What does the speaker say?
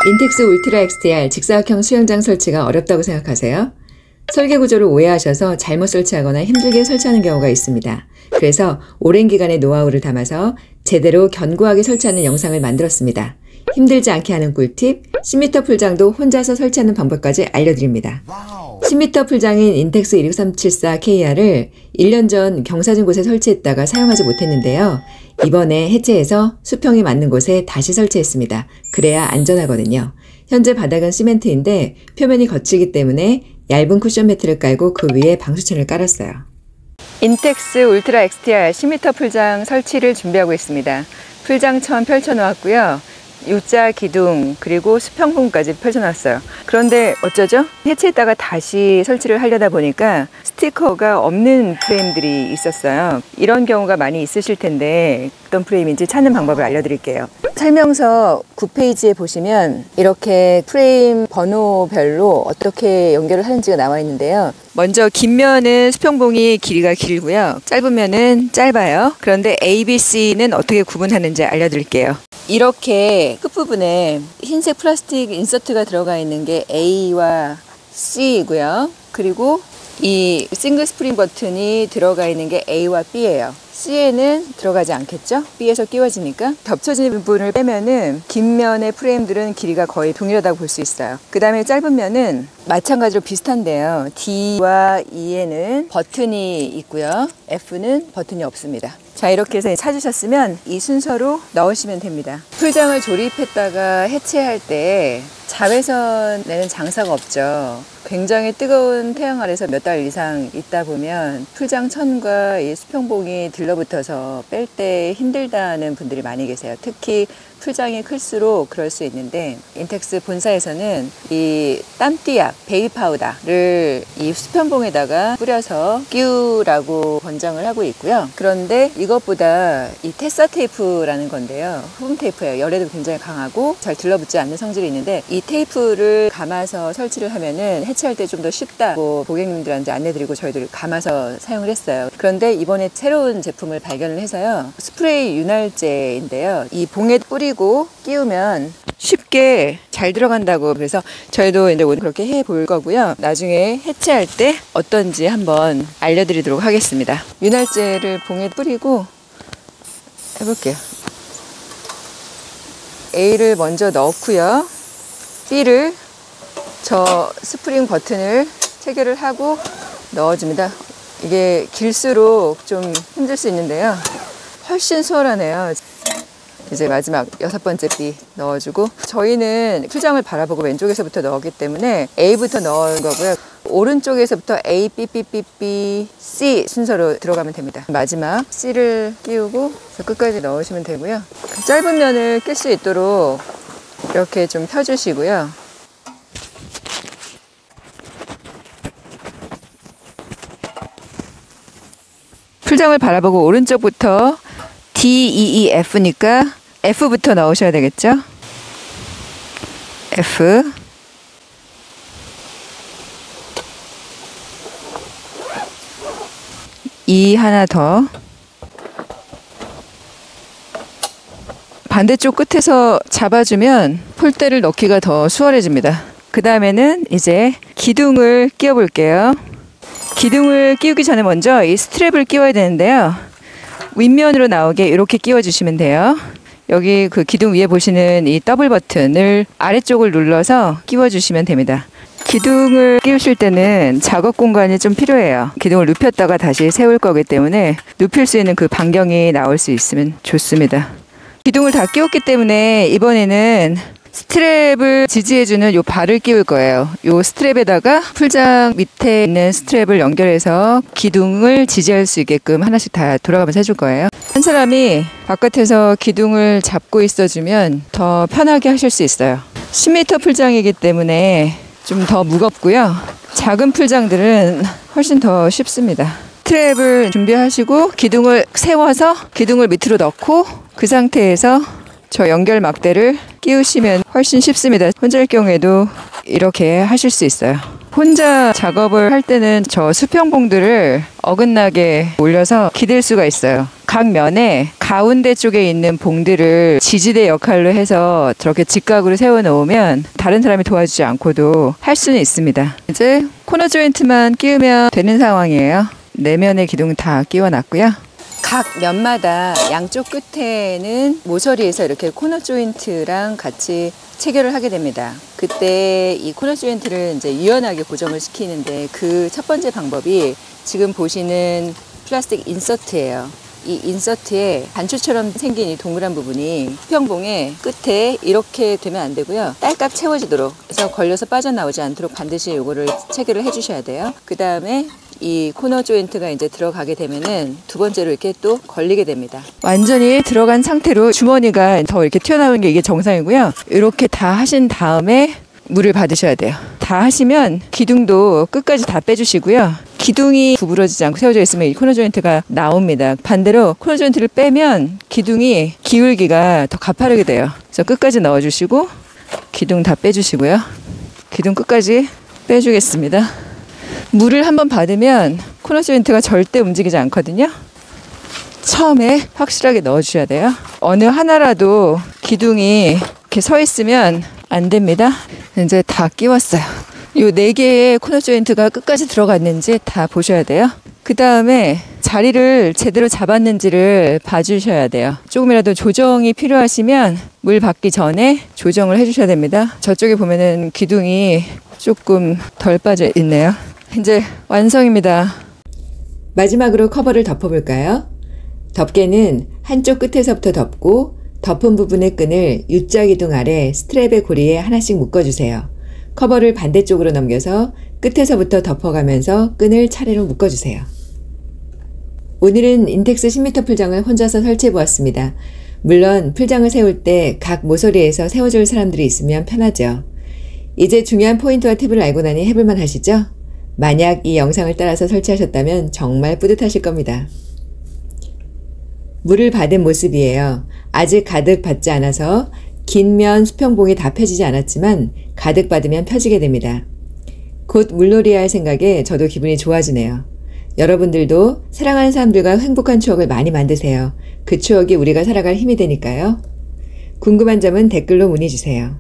인텍스 울트라 XTR 직사각형 수영장 설치가 어렵다고 생각하세요? 설계 구조를 오해하셔서 잘못 설치하거나 힘들게 설치하는 경우가 있습니다. 그래서 오랜 기간의 노하우를 담아서 제대로 견고하게 설치하는 영상을 만들었습니다. 힘들지 않게 하는 꿀팁, 10m 풀장도 혼자서 설치하는 방법까지 알려드립니다. 10m 풀장인 인텍스 16374KR을 1년 전 경사진 곳에 설치했다가 사용하지 못했는데요. 이번에 해체해서 수평이 맞는 곳에 다시 설치했습니다. 그래야 안전하거든요. 현재 바닥은 시멘트인데 표면이 거칠기 때문에 얇은 쿠션 매트를 깔고 그 위에 방수천을 깔았어요. 인텍스 울트라 XTR 10m 풀장 설치를 준비하고 있습니다. 풀장천 펼쳐놓았고요. U자 기둥 그리고 수평 부분까지 펼쳐놨어요. 그런데 어쩌죠? 해체했다가 다시 설치를 하려다 보니까 스티커가 없는 프레임들이 있었어요. 이런 경우가 많이 있으실 텐데 어떤 프레임인지 찾는 방법을 알려드릴게요. 설명서 9페이지에 보시면 이렇게 프레임 번호별로 어떻게 연결을 하는지가 나와 있는데요. 먼저 긴 면은 수평봉이 길이가 길고요. 짧은 면은 짧아요. 그런데 A, B, C는 어떻게 구분하는지 알려드릴게요. 이렇게 끝부분에 흰색 플라스틱 인서트가 들어가 있는 게 A와 C이고요. 그리고 이 싱글 스프링 버튼이 들어가 있는 게 A와 B예요. C에는 들어가지 않겠죠? B에서 끼워지니까 겹쳐지는 부분을 빼면은 긴 면의 프레임들은 길이가 거의 동일하다고 볼 수 있어요. 그 다음에 짧은 면은 마찬가지로 비슷한데요. D와 E에는 버튼이 있고요. F는 버튼이 없습니다. 자, 이렇게 해서 찾으셨으면 이 순서로 넣으시면 됩니다. 풀장을 조립했다가 해체할 때 자외선에는 장사가 없죠. 굉장히 뜨거운 태양 아래서 몇 달 이상 있다 보면 풀장 천과 이 수평봉이 들러붙어서 뺄 때 힘들다는 분들이 많이 계세요. 특히 풀장이 클수록 그럴 수 있는데 인텍스 본사에서는 이 땀띠약, 베이비 파우더를 이 수평봉에다가 뿌려서 끼우라고 권장을 하고 있고요. 그런데 이것보다 이 테사 테이프라는 건데요. 흡음 테이프예요. 열에도 굉장히 강하고 잘 들러붙지 않는 성질이 있는데 이 테이프를 감아서 설치를 하면은 해체할 때 좀 더 쉽다고 고객님들한테 안내드리고 저희들 감아서 사용을 했어요. 그런데 이번에 새로운 제품을 발견을 해서요. 스프레이 윤활제인데요. 이 봉에 뿌리고 끼우면 쉽게 잘 들어간다고 그래서 저희도 이제 오늘 그렇게 해 볼 거고요. 나중에 해체할 때 어떤지 한번 알려드리도록 하겠습니다. 윤활제를 봉에 뿌리고 해볼게요. A를 먼저 넣고요. B를 저 스프링 버튼을 체결을 하고 넣어줍니다. 이게 길수록 좀 힘들 수 있는데요. 훨씬 수월하네요. 이제 마지막 6번째 B 넣어주고 저희는 풀장을 바라보고 왼쪽에서부터 넣었기 때문에 A부터 넣은 거고요. 오른쪽에서부터 A, B, B, B, B, C 순서로 들어가면 됩니다. 마지막 C를 끼우고 끝까지 넣으시면 되고요. 짧은 면을 낄 수 있도록 이렇게 좀 펴주시고요. 풀장을 바라보고 오른쪽부터 D, E, E, F니까 F부터 넣으셔야 되겠죠? F E 하나 더 반대쪽 끝에서 잡아주면 폴대를 넣기가 더 수월해집니다. 그 다음에는 이제 기둥을 끼워 볼게요. 기둥을 끼우기 전에 먼저 이 스트랩을 끼워야 되는데요. 윗면으로 나오게 이렇게 끼워주시면 돼요. 여기 그 기둥 위에 보시는 이 더블 버튼을 아래쪽을 눌러서 끼워주시면 됩니다. 기둥을 끼우실 때는 작업 공간이 좀 필요해요. 기둥을 눕혔다가 다시 세울 거기 때문에 눕힐 수 있는 그 반경이 나올 수 있으면 좋습니다. 기둥을 다 끼웠기 때문에 이번에는 스트랩을 지지해주는 요 발을 끼울 거예요. 요 스트랩에다가 풀장 밑에 있는 스트랩을 연결해서 기둥을 지지할 수 있게끔 하나씩 다 돌아가면서 해줄 거예요. 한 사람이 바깥에서 기둥을 잡고 있어주면 더 편하게 하실 수 있어요. 10m 풀장이기 때문에 좀 더 무겁고요. 작은 풀장들은 훨씬 더 쉽습니다. 스트랩을 준비하시고 기둥을 세워서 기둥을 밑으로 넣고 그 상태에서 저 연결 막대를 끼우시면 훨씬 쉽습니다. 혼자일 경우에도 이렇게 하실 수 있어요. 혼자 작업을 할 때는 저 수평봉들을 어긋나게 올려서 기댈 수가 있어요. 각 면에 가운데 쪽에 있는 봉들을 지지대 역할로 해서 저렇게 직각으로 세워놓으면 다른 사람이 도와주지 않고도 할 수는 있습니다. 이제 코너 조인트만 끼우면 되는 상황이에요. 네 면의 기둥 다 끼워놨고요. 각 면마다 양쪽 끝에는 모서리에서 이렇게 코너 조인트랑 같이 체결을 하게 됩니다. 그때 이 코너 조인트를 이제 유연하게 고정을 시키는데 그 첫 번째 방법이 지금 보시는 플라스틱 인서트예요. 이 인서트에 단추처럼 생긴 이 동그란 부분이 수평봉의 끝에 이렇게 되면 안 되고요. 딸깍 채워지도록 해서 걸려서 빠져나오지 않도록 반드시 이거를 체결을 해주셔야 돼요. 그 다음에 이 코너 조인트가 이제 들어가게 되면은 두 번째로 이렇게 또 걸리게 됩니다. 완전히 들어간 상태로 주머니가 더 이렇게 튀어나오는 게 이게 정상이고요. 이렇게 다 하신 다음에 물을 받으셔야 돼요. 다 하시면 기둥도 끝까지 다 빼주시고요. 기둥이 구부러지지 않고 세워져 있으면 이 코너 조인트가 나옵니다. 반대로 코너 조인트를 빼면 기둥이 기울기가 더 가파르게 돼요. 그래서 끝까지 넣어주시고 기둥 다 빼주시고요. 기둥 끝까지 빼주겠습니다. 물을 한번 받으면 코너 조인트가 절대 움직이지 않거든요. 처음에 확실하게 넣어주셔야 돼요. 어느 하나라도 기둥이 이렇게 서 있으면 안 됩니다. 이제 다 끼웠어요. 요 4개의 코너 조인트가 끝까지 들어갔는지 다 보셔야 돼요. 그 다음에 자리를 제대로 잡았는지를 봐주셔야 돼요. 조금이라도 조정이 필요하시면 물 받기 전에 조정을 해주셔야 됩니다. 저쪽에 보면은 기둥이 조금 덜 빠져 있네요. 이제 완성입니다. 마지막으로 커버를 덮어볼까요? 덮개는 한쪽 끝에서부터 덮고 덮은 부분의 끈을 U자 기둥 아래 스트랩의 고리에 하나씩 묶어주세요. 커버를 반대쪽으로 넘겨서 끝에서부터 덮어가면서 끈을 차례로 묶어주세요. 오늘은 인텍스 10m 풀장을 혼자서 설치해보았습니다. 물론 풀장을 세울 때 각 모서리에서 세워줄 사람들이 있으면 편하죠. 이제 중요한 포인트와 팁을 알고 나니 해볼만 하시죠? 만약 이 영상을 따라서 설치하셨다면 정말 뿌듯하실 겁니다. 물을 받은 모습이에요. 아직 가득 받지 않아서 긴 면 수평봉이 다 펴지지 않았지만 가득 받으면 펴지게 됩니다. 곧 물놀이 할 생각에 저도 기분이 좋아지네요. 여러분들도 사랑하는 사람들과 행복한 추억을 많이 만드세요. 그 추억이 우리가 살아갈 힘이 되니까요. 궁금한 점은 댓글로 문의주세요.